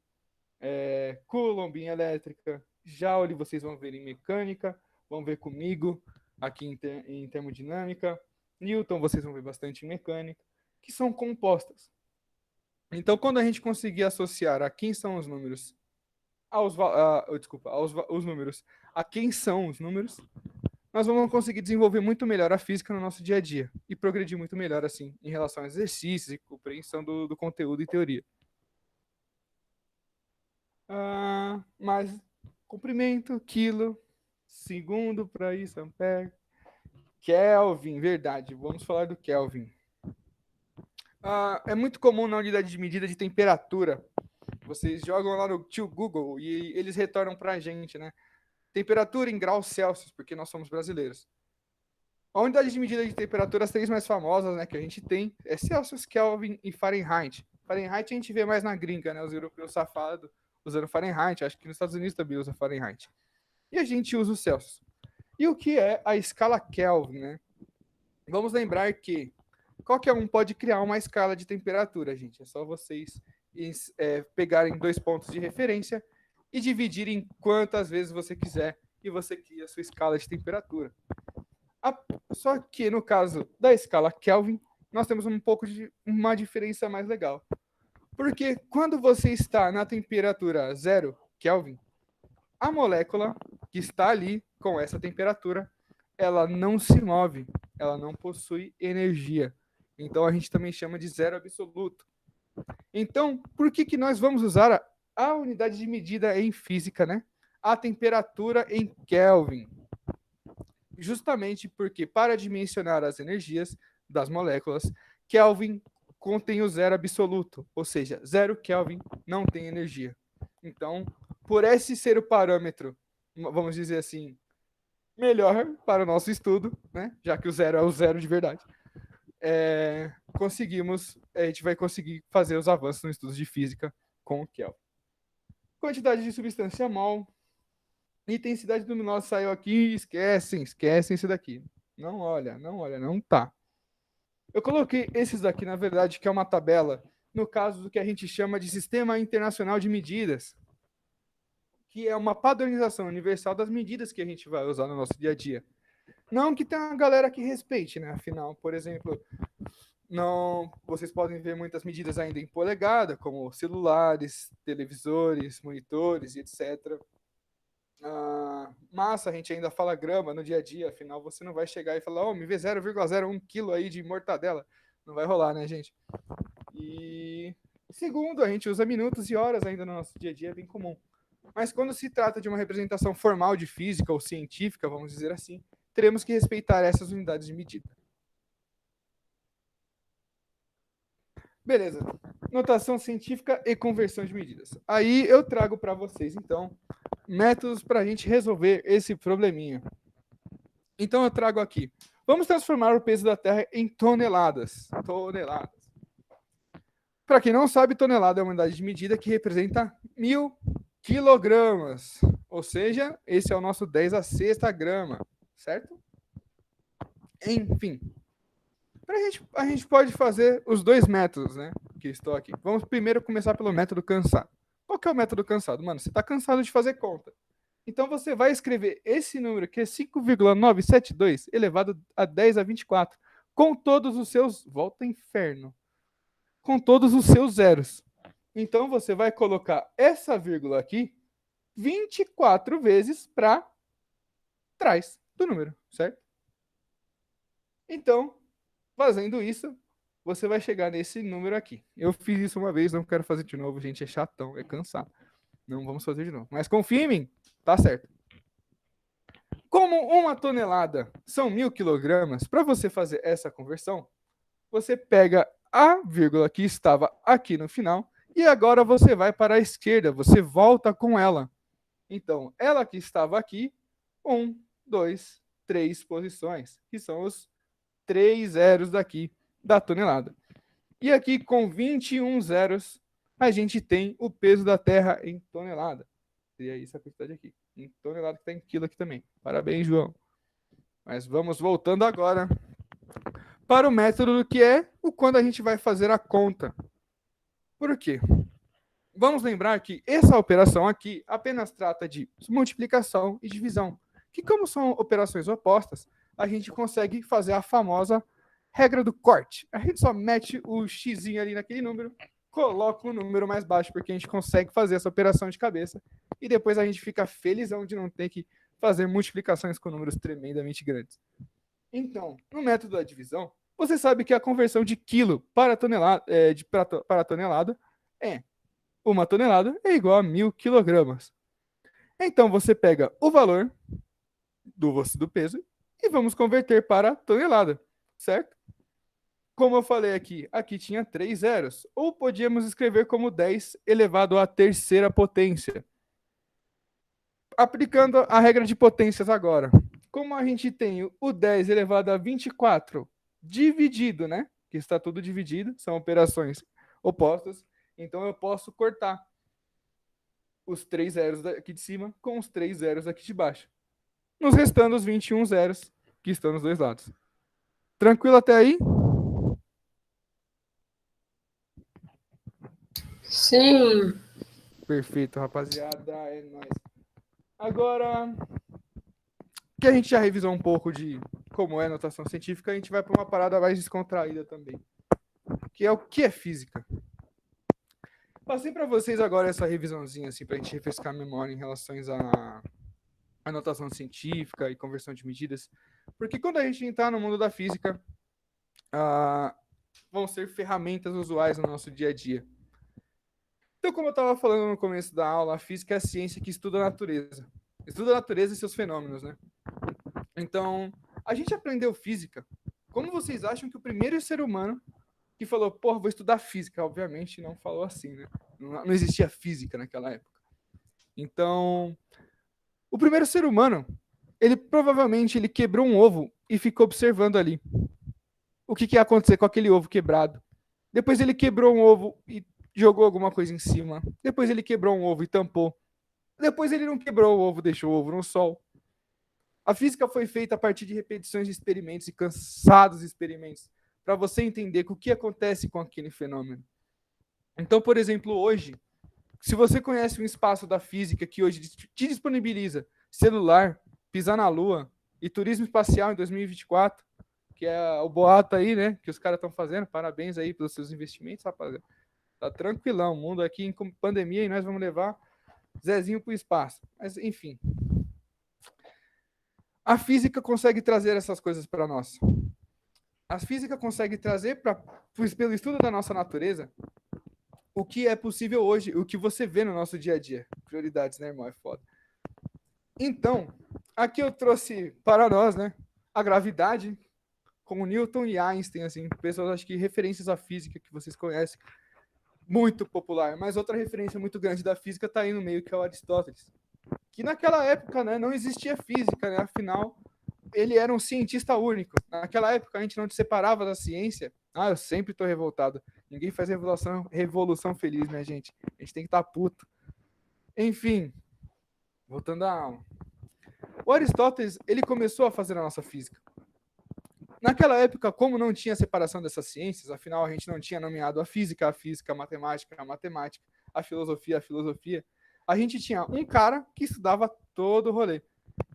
Coulomb em elétrica, Joule vocês vão ver em mecânica, vão ver comigo aqui em termodinâmica, Newton vocês vão ver bastante em mecânica, que são compostas. Então, quando a gente conseguir associar a quem são os números os números a quem são os números, nós vamos conseguir desenvolver muito melhor a física no nosso dia a dia e progredir muito melhor, assim, em relação a exercícios e compreensão do conteúdo e teoria. Mas comprimento, quilo, segundo para isso, ampere, Kelvin, verdade, vamos falar do Kelvin. É muito comum na unidade de medida de temperatura. Vocês jogam lá no tio Google e eles retornam para a gente, né? Temperatura em graus Celsius, porque nós somos brasileiros. A unidade de medida de temperatura, as três mais famosas, né, que a gente tem, é Celsius, Kelvin e Fahrenheit. Fahrenheit a gente vê mais na gringa, né? Os europeus safados usando Fahrenheit. Acho que nos Estados Unidos também usa Fahrenheit. E a gente usa o Celsius. E o que é a escala Kelvin, né? Vamos lembrar que qualquer um pode criar uma escala de temperatura, gente. É só vocês pegarem 2 pontos de referência e dividirem quantas vezes você quiser e você cria a sua escala de temperatura. Só que no caso da escala Kelvin, nós temos um pouco de uma diferença mais legal. Porque quando você está na temperatura 0 Kelvin, a molécula que está ali com essa temperatura, ela não se move, ela não possui energia. Então a gente também chama de zero absoluto. Então, por que nós vamos usar a unidade de medida em física, né? A temperatura em Kelvin. Justamente porque para dimensionar as energias das moléculas, Kelvin contém o zero absoluto, ou seja, 0 Kelvin não tem energia. Então, por esse ser o parâmetro, vamos dizer assim, melhor para o nosso estudo, né? Já que o zero é o zero de verdade, a gente vai conseguir fazer os avanços no estudo de física com o Kelvin. Quantidade de substância mol, intensidade luminosa saiu aqui, esquecem isso daqui. Não olha, não tá. Eu coloquei esses daqui, na verdade, que é uma tabela, no caso do que a gente chama de Sistema Internacional de Medidas, que é uma padronização universal das medidas que a gente vai usar no nosso dia a dia. Não que tenha uma galera que respeite, né? Afinal, por exemplo, vocês podem ver muitas medidas ainda em polegada, como celulares, televisores, monitores e etc. Massa, a gente ainda fala grama no dia a dia, afinal você não vai chegar e falar, me vê 0,01 quilo aí de mortadela. Não vai rolar, né, gente? E segundo, a gente usa minutos e horas ainda no nosso dia a dia, é bem comum. Mas quando se trata de uma representação formal de física ou científica, vamos dizer assim, teremos que respeitar essas unidades de medida. Beleza. Notação científica e conversão de medidas. Aí eu trago para vocês, então, métodos para a gente resolver esse probleminha. Então eu trago aqui. Vamos transformar o peso da Terra em toneladas. Para quem não sabe, tonelada é uma unidade de medida que representa 1000 quilogramas. Ou seja, esse é o nosso 10 a sexta grama, certo? Enfim. A gente pode fazer os dois métodos, né? Que estou aqui. Vamos primeiro começar pelo método cansado. Qual que é o método cansado? Mano, você está cansado de fazer conta. Então você vai escrever esse número, que é 5,972 elevado a 10 a 24, com todos os seus... Volta inferno. Com todos os seus zeros. Então você vai colocar essa vírgula aqui 24 vezes para trás do número, certo? Então, fazendo isso, você vai chegar nesse número aqui. Eu fiz isso uma vez, não quero fazer de novo, gente, é chatão, é cansado. Não vamos fazer de novo. Mas confia em mim, tá certo. Como uma tonelada são 1000 quilogramas, para você fazer essa conversão, você pega a vírgula que estava aqui no final e agora você vai para a esquerda, você volta com ela. Então, ela que estava aqui, 1, 2, 3 posições, que são os 3 zeros daqui da tonelada. E aqui, com 21 zeros, a gente tem o peso da Terra em tonelada. E aí, essa quantidade aqui. Em tonelada, que está em quilo aqui também. Parabéns, João. Mas vamos voltando agora para o método que é o quando a gente vai fazer a conta. Por quê? Vamos lembrar que essa operação aqui apenas trata de multiplicação e divisão, que como são operações opostas, a gente consegue fazer a famosa regra do corte. A gente só mete o x ali naquele número, coloca o número mais baixo, porque a gente consegue fazer essa operação de cabeça, e depois a gente fica felizão de não ter que fazer multiplicações com números tremendamente grandes. Então, no método da divisão, você sabe que a conversão de quilo para tonelada, para tonelada é 1 tonelada é igual a 1.000 quilogramas. Então, você pega o valor do peso e vamos converter para tonelada, certo? Como eu falei aqui tinha 3 zeros. Ou podíamos escrever como 10 elevado à terceira potência. Aplicando a regra de potências agora. Como a gente tem o 10 elevado a 24 dividido, né? Que está tudo dividido, são operações opostas. Então, eu posso cortar os 3 zeros aqui de cima com os 3 zeros aqui de baixo. Nos restando os 21 zeros que estão nos dois lados. Tranquilo até aí? Sim. Perfeito, rapaziada. É nóis. Agora que a gente já revisou um pouco de como é a notação científica, a gente vai para uma parada mais descontraída também, que é o que é física. Passei para vocês agora essa revisãozinha assim, para a gente refrescar a memória em relação à notação científica e conversão de medidas, porque quando a gente entrar no mundo da física, vão ser ferramentas usuais no nosso dia a dia. Então, como eu estava falando no começo da aula, a física é a ciência que estuda a natureza. Estuda a natureza e seus fenômenos, né? Então, a gente aprendeu física. Como vocês acham que o primeiro ser humano que falou, porra, vou estudar física, obviamente não falou assim, né? Não existia física naquela época. Então, o primeiro ser humano, ele provavelmente quebrou um ovo e ficou observando ali. O que ia acontecer com aquele ovo quebrado? Depois ele quebrou um ovo e jogou alguma coisa em cima. Depois ele quebrou um ovo e tampou. Depois ele não quebrou o ovo, deixou o ovo no sol. A física foi feita a partir de repetições de experimentos e cansados experimentos para você entender o que acontece com aquele fenômeno. Então, por exemplo, hoje, se você conhece um espaço da física que hoje te disponibiliza celular, pisar na Lua e turismo espacial em 2024, que é o boato aí, né, que os caras estão fazendo, parabéns aí pelos seus investimentos, rapaziada. Tá tranquilão, o mundo aqui em pandemia e nós vamos levar Zezinho para o espaço. Mas, enfim. A física consegue trazer essas coisas para nós. A física consegue trazer, pelo estudo da nossa natureza, o que é possível hoje, o que você vê no nosso dia a dia. Prioridades, né, irmão? É foda. Então, aqui eu trouxe para nós, né, a gravidade, com Newton e Einstein, assim, pessoas, acho que referências à física que vocês conhecem, muito popular. Mas outra referência muito grande da física está aí no meio, que é o Aristóteles. Que naquela época, né, não existia física, né? Afinal, ele era um cientista único. Naquela época, a gente não te separava da ciência. Eu sempre tô revoltado. Ninguém faz revolução feliz, né, gente? A gente tem que estar puto. Enfim, voltando à aula. O Aristóteles, ele começou a fazer a nossa física. Naquela época, como não tinha separação dessas ciências, afinal, a gente não tinha nomeado a física, a matemática, a filosofia, a gente tinha um cara que estudava todo o rolê.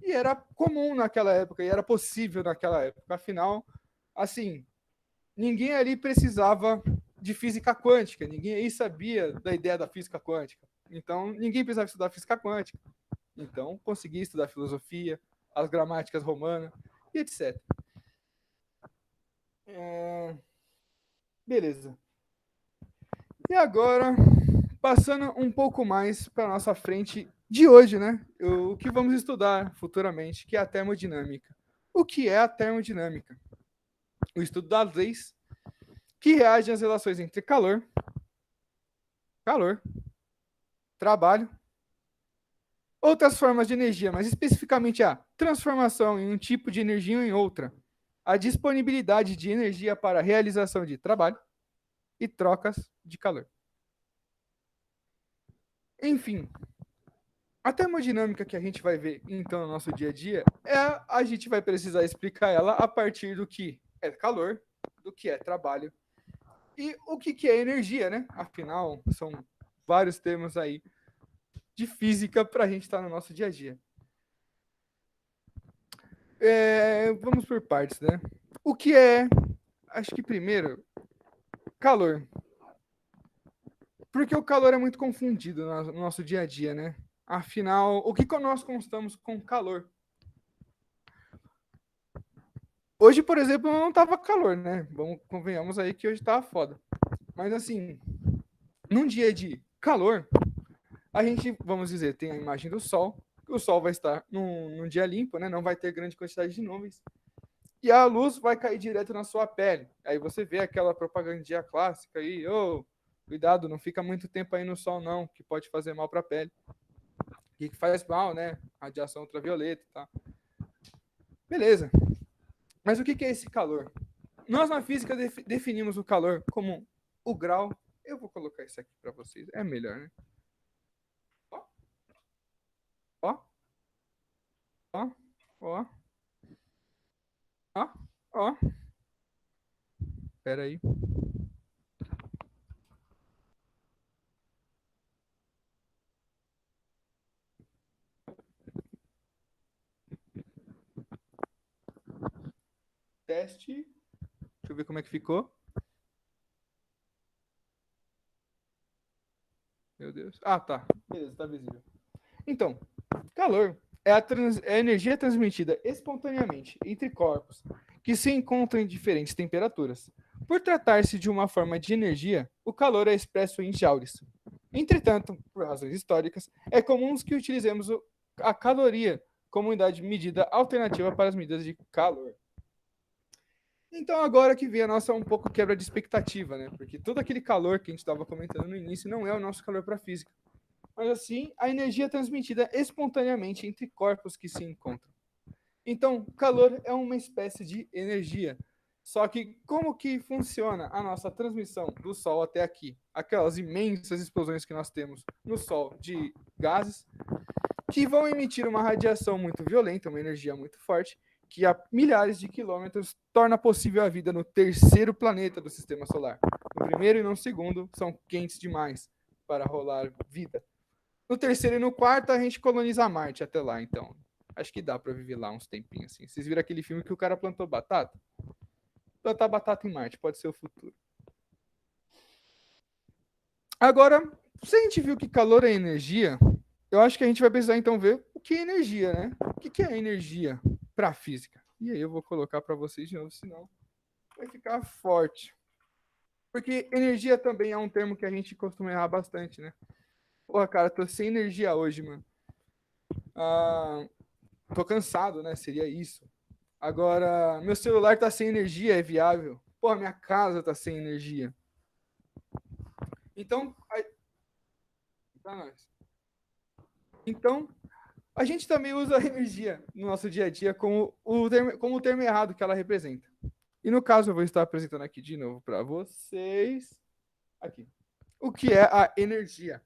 E era comum naquela época, e era possível naquela época. Afinal, assim, ninguém ali precisava de física quântica, ninguém aí sabia da ideia da física quântica. Então, ninguém precisava estudar física quântica. Então, conseguia estudar filosofia, as gramáticas romanas e etc. Beleza. E agora, passando um pouco mais para a nossa frente de hoje, né? O que vamos estudar futuramente, que é a termodinâmica. O que é a termodinâmica? O estudo das leis que reagem às relações entre calor, trabalho Outras formas de energia, mas especificamente a transformação em um tipo de energia em outra, a disponibilidade de energia para a realização de trabalho e trocas de calor. Enfim, a termodinâmica que a gente vai ver, então, no nosso dia a dia, a gente vai precisar explicar ela a partir do que é calor, do que é trabalho e o que é energia, né? Afinal, são vários termos aí de física para a gente estar no nosso dia a dia. Vamos por partes, né? O que é, acho que primeiro, calor. Porque o calor é muito confundido no nosso dia a dia, né? Afinal, o que nós constamos com calor? Hoje, por exemplo, não tava calor, né? Convenhamos aí que hoje tava foda. Mas assim, num dia de calor, a gente, vamos dizer, tem a imagem do sol. O sol vai estar num dia limpo, né? Não vai ter grande quantidade de nuvens. E a luz vai cair direto na sua pele. Aí você vê aquela propagandinha clássica aí, cuidado, não fica muito tempo aí no sol não, que pode fazer mal para a pele. Que faz mal, né? Radiação ultravioleta, tá? Beleza. Mas o que é esse calor? Nós na física definimos o calor como o grau. Eu vou colocar isso aqui para vocês, é melhor, né? Ó, ó, ó, ó, ó, ó. Espera aí. Teste. Deixa eu ver como é que ficou. Meu Deus. Ah, tá. Beleza, tá visível. Então, calor é a energia transmitida espontaneamente entre corpos que se encontram em diferentes temperaturas. Por tratar-se de uma forma de energia, o calor é expresso em joules. Entretanto, por razões históricas, é comum que utilizemos a caloria como unidade de medida alternativa para as medidas de calor. Então, agora que vem a nossa um pouco quebra de expectativa, né? Porque todo aquele calor que a gente estava comentando no início não é o nosso calor para a física, mas assim a energia é transmitida espontaneamente entre corpos que se encontram. Então, calor é uma espécie de energia. Só que como que funciona a nossa transmissão do Sol até aqui? Aquelas imensas explosões que nós temos no Sol de gases que vão emitir uma radiação muito violenta, uma energia muito forte, que a milhares de quilômetros torna possível a vida no terceiro planeta do Sistema Solar. No primeiro e no segundo são quentes demais para rolar vida. No terceiro e no quarto a gente coloniza Marte até lá, então. Acho que dá para viver lá uns tempinhos assim. Vocês viram aquele filme que o cara plantou batata? Plantar batata em Marte pode ser o futuro. Agora, se a gente viu que calor é energia, eu acho que a gente vai precisar então ver o que é energia, né? O que é energia para a física? E aí eu vou colocar para vocês de novo, senão vai ficar forte. Porque energia também é um termo que a gente costuma errar bastante, né? Porra, cara, tô sem energia hoje, mano. Tô cansado, né? Seria isso. Agora, meu celular tá sem energia, é viável. Porra, minha casa tá sem energia. Então, então, a gente também usa a energia no nosso dia a dia como o termo errado que ela representa. E no caso, eu vou estar apresentando aqui de novo para vocês. Aqui. O que é a energia?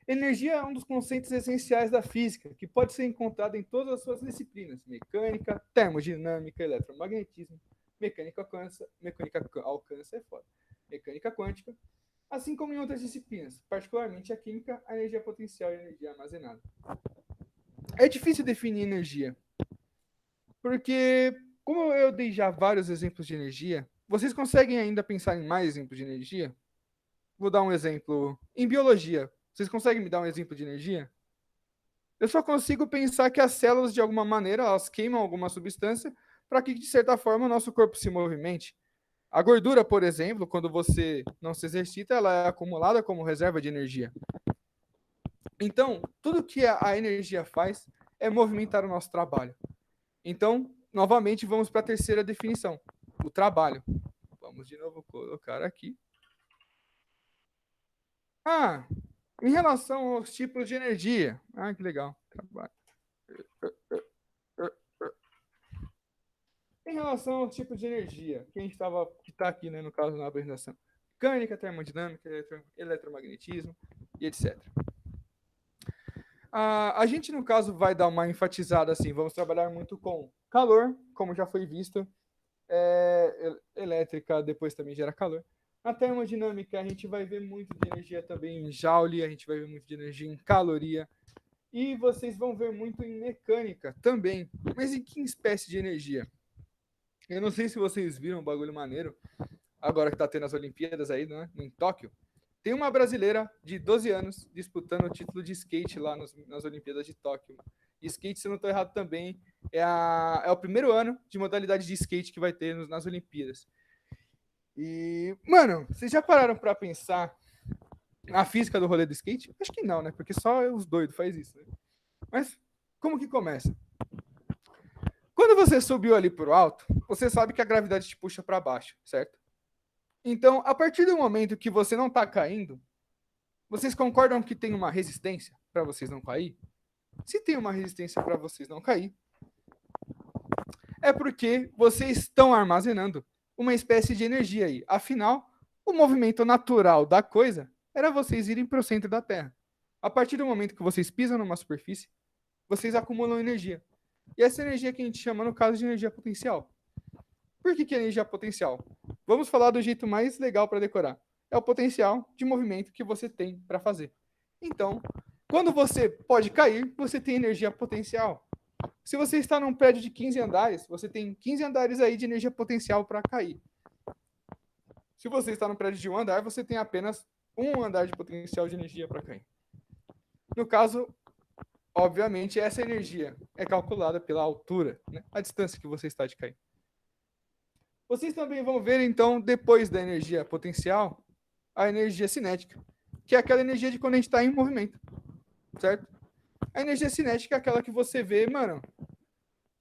Energia é um dos conceitos essenciais da física, que pode ser encontrado em todas as suas disciplinas: mecânica, termodinâmica, eletromagnetismo, mecânica alcança é foda. Mecânica quântica, assim como em outras disciplinas, particularmente a química, a energia potencial e a energia armazenada. É difícil definir energia, porque, como eu dei já vários exemplos de energia, vocês conseguem ainda pensar em mais exemplos de energia? Vou dar um exemplo. Em biologia, vocês conseguem me dar um exemplo de energia? Eu só consigo pensar que as células, de alguma maneira, elas queimam alguma substância para que, de certa forma, o nosso corpo se movimente. A gordura, por exemplo, quando você não se exercita, ela é acumulada como reserva de energia. Então, tudo que a energia faz é movimentar o nosso trabalho. Então, novamente, vamos para a terceira definição, o trabalho. Vamos de novo colocar aqui. Em relação aos tipos de energia. Ah, que legal. Trabalho. Em relação aos tipos de energia, que está aqui, né, no caso, na apresentação. Mecânica, termodinâmica, eletromagnetismo e etc. A gente, no caso, vai dar uma enfatizada assim, vamos trabalhar muito com calor, como já foi visto, elétrica depois também gera calor. Na termodinâmica, a gente vai ver muito de energia também em joule, a gente vai ver muito de energia em caloria, e vocês vão ver muito em mecânica também. Mas em que espécie de energia? Eu não sei se vocês viram um bagulho maneiro, agora que tá tendo as Olimpíadas aí, né, em Tóquio. Tem uma brasileira de 12 anos disputando o título de skate lá nas Olimpíadas de Tóquio. E skate, se eu não estou errado também, é o primeiro ano de modalidade de skate que vai ter nas Olimpíadas. E, mano, vocês já pararam para pensar na física do rolê do skate? Acho que não, né? Porque só os doidos faz isso, né? Mas como que começa? Quando você subiu ali pro alto, você sabe que a gravidade te puxa para baixo, certo? Então, a partir do momento que você não está caindo, vocês concordam que tem uma resistência para vocês não cair? Se tem uma resistência para vocês não cair, é porque vocês estão armazenando uma espécie de energia aí. Afinal, o movimento natural da coisa era vocês irem para o centro da Terra. A partir do momento que vocês pisam numa superfície, vocês acumulam energia. E essa energia que a gente chama, no caso, de energia potencial. Por que é energia potencial? Vamos falar do jeito mais legal para decorar. É o potencial de movimento que você tem para fazer. Então, quando você pode cair, você tem energia potencial. Se você está num prédio de 15 andares, você tem 15 andares aí de energia potencial para cair. Se você está num prédio de 1 andar, você tem apenas 1 andar de potencial de energia para cair. No caso, obviamente, essa energia é calculada pela altura, né? A distância que você está de cair. Vocês também vão ver, então, depois da energia potencial, a energia cinética, que é aquela energia de quando a gente está em movimento, certo? A energia cinética é aquela que você vê, mano,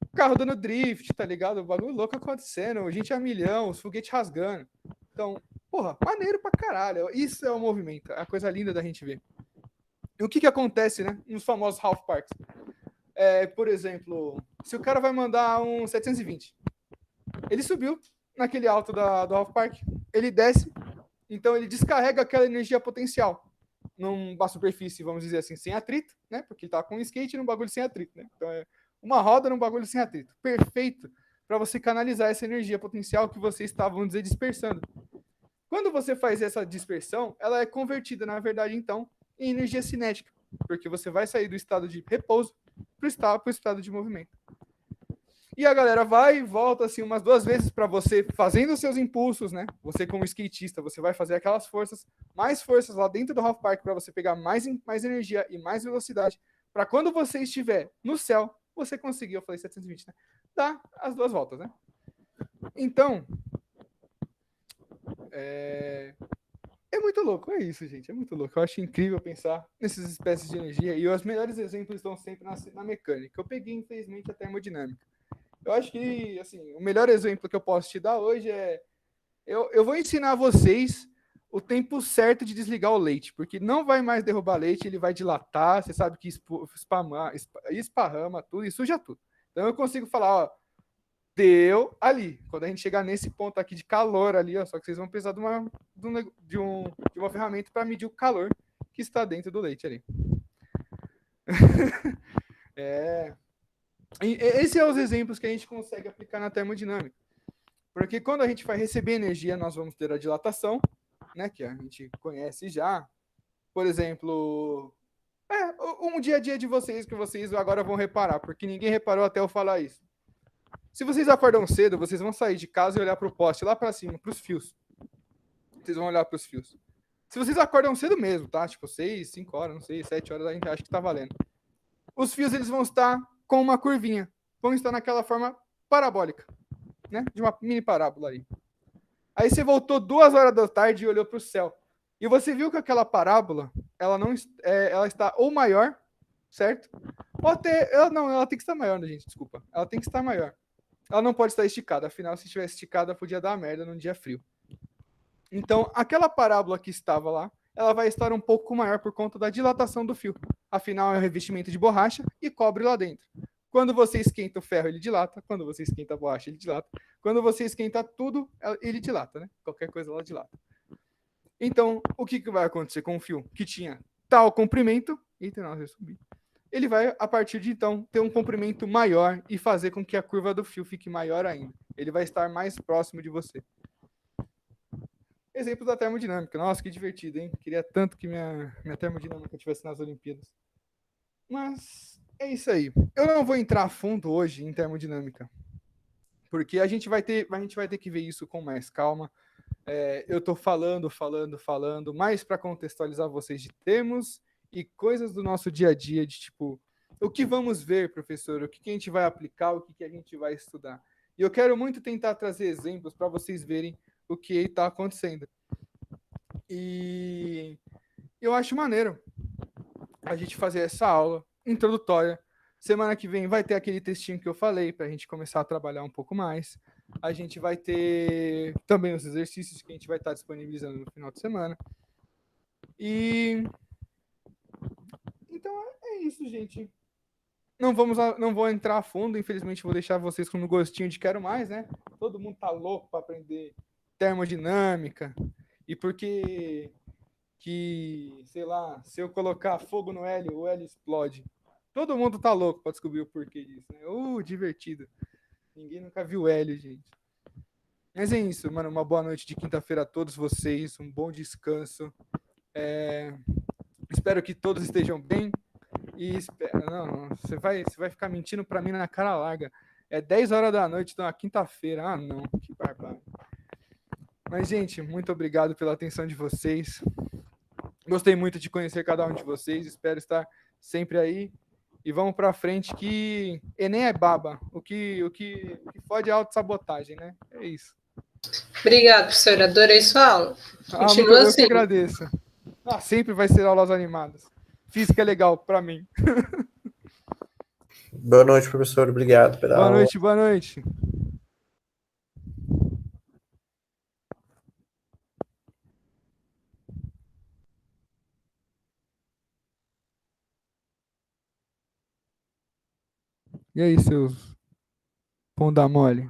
o carro dando drift, tá ligado? O bagulho louco acontecendo, gente a milhão, os foguetes rasgando. Então, porra, maneiro pra caralho. Isso é o movimento, é a coisa linda da gente ver. E o que acontece, né, nos famosos half parks? Por exemplo, se o cara vai mandar um 720, ele subiu naquele alto do half park, ele desce, então ele descarrega aquela energia potencial numa superfície, vamos dizer assim, sem atrito, né? Porque ele tá com um skate num bagulho sem atrito, né? Então é uma roda num bagulho sem atrito. Perfeito para você canalizar essa energia potencial que você está, vamos dizer, dispersando. Quando você faz essa dispersão, ela é convertida, na verdade, então, em energia cinética, porque você vai sair do estado de repouso para o estado de movimento. E a galera vai e volta assim umas 2 vezes para você fazendo os seus impulsos, né? Você como skatista, você vai fazer aquelas forças, mais forças lá dentro do half park para você pegar mais energia e mais velocidade, para quando você estiver no céu, você conseguir, eu falei 720, né? Dá as 2 voltas, né? Então, é muito louco, é isso, gente, é muito louco. Eu acho incrível pensar nessas espécies de energia e os melhores exemplos estão sempre na mecânica. Eu peguei, infelizmente, a termodinâmica. Eu acho que, assim, o melhor exemplo que eu posso te dar hoje é... Eu vou ensinar vocês o tempo certo de desligar o leite, porque não vai mais derrubar leite, ele vai dilatar, você sabe que esparrama tudo e suja tudo. Então eu consigo falar, ó, deu ali. Quando a gente chegar nesse ponto aqui de calor ali, ó, só que vocês vão precisar de uma ferramenta para medir o calor que está dentro do leite ali. Esses são os exemplos que a gente consegue aplicar na termodinâmica. Porque quando a gente vai receber energia, nós vamos ter a dilatação, né, que a gente conhece já. Por exemplo, um dia a dia de vocês que vocês agora vão reparar, porque ninguém reparou até eu falar isso. Se vocês acordam cedo, vocês vão sair de casa e olhar para o poste, lá para cima, para os fios. Vocês vão olhar para os fios. Se vocês acordam cedo mesmo, tá? Tipo 6, 5 horas, não sei, 7 horas, a gente acha que tá valendo. Os fios, eles vão estar com uma curvinha. Vão estar naquela forma parabólica, né? De uma mini parábola aí. Aí você voltou 2 horas da tarde e olhou para o céu. E você viu que aquela parábola, ela está ou maior, certo? Ou até... ela tem que estar maior, né, gente? Desculpa. Ela tem que estar maior. Ela não pode estar esticada. Afinal, se estivesse esticada, podia dar merda num dia frio. Então, aquela parábola que estava lá, ela vai estar um pouco maior por conta da dilatação do fio. Afinal, é um revestimento de borracha e cobre lá dentro. Quando você esquenta o ferro, ele dilata. Quando você esquenta a borracha, ele dilata. Quando você esquenta tudo, ele dilata, né? Qualquer coisa lá dilata. Então, o que vai acontecer com o fio que tinha tal comprimento? Eita, nossa, eu subi. Ele vai, a partir de então, ter um comprimento maior e fazer com que a curva do fio fique maior ainda. Ele vai estar mais próximo de você. Exemplo da termodinâmica. Nossa, que divertido, hein? Queria tanto que minha termodinâmica estivesse nas Olimpíadas. Mas é isso aí. Eu não vou entrar a fundo hoje em termodinâmica, porque a gente vai ter que ver isso com mais calma. Eu estou falando, mais para contextualizar vocês de termos e coisas do nosso dia a dia, de tipo, o que vamos ver, professor, o que a gente vai aplicar, o que a gente vai estudar. E eu quero muito tentar trazer exemplos para vocês verem o que está acontecendo. E eu acho maneiro a gente fazer essa aula introdutória. Semana que vem vai ter aquele textinho que eu falei para a gente começar a trabalhar um pouco mais. A gente vai ter também os exercícios que a gente vai estar disponibilizando no final de semana. E então é isso, gente. Não vou entrar a fundo, infelizmente vou deixar vocês com um gostinho de quero mais, né? Todo mundo tá louco para aprender termodinâmica. E porque sei lá, se eu colocar fogo no hélio, o hélio explode. Todo mundo tá louco para descobrir o porquê disso, né? Divertido. Ninguém nunca viu hélio, gente. Mas é isso, mano. Uma boa noite de quinta-feira a todos vocês. Um bom descanso. Espero que todos estejam bem. E não, você vai ficar mentindo para mim na cara larga. É 10 horas da noite, então é quinta-feira. Ah, não, que barbárie. Mas, gente, muito obrigado pela atenção de vocês. Gostei muito de conhecer cada um de vocês. Espero estar sempre aí. E vamos para frente, que Enem é baba. O que fode é a autossabotagem, né? É isso. Obrigada, professora. Adorei sua aula. Continua eu assim. que agradeço. Sempre vai ser aulas animadas. Física é legal para mim. Boa noite, professor. Obrigado pela aula. Boa noite. E aí, seus pão da mole?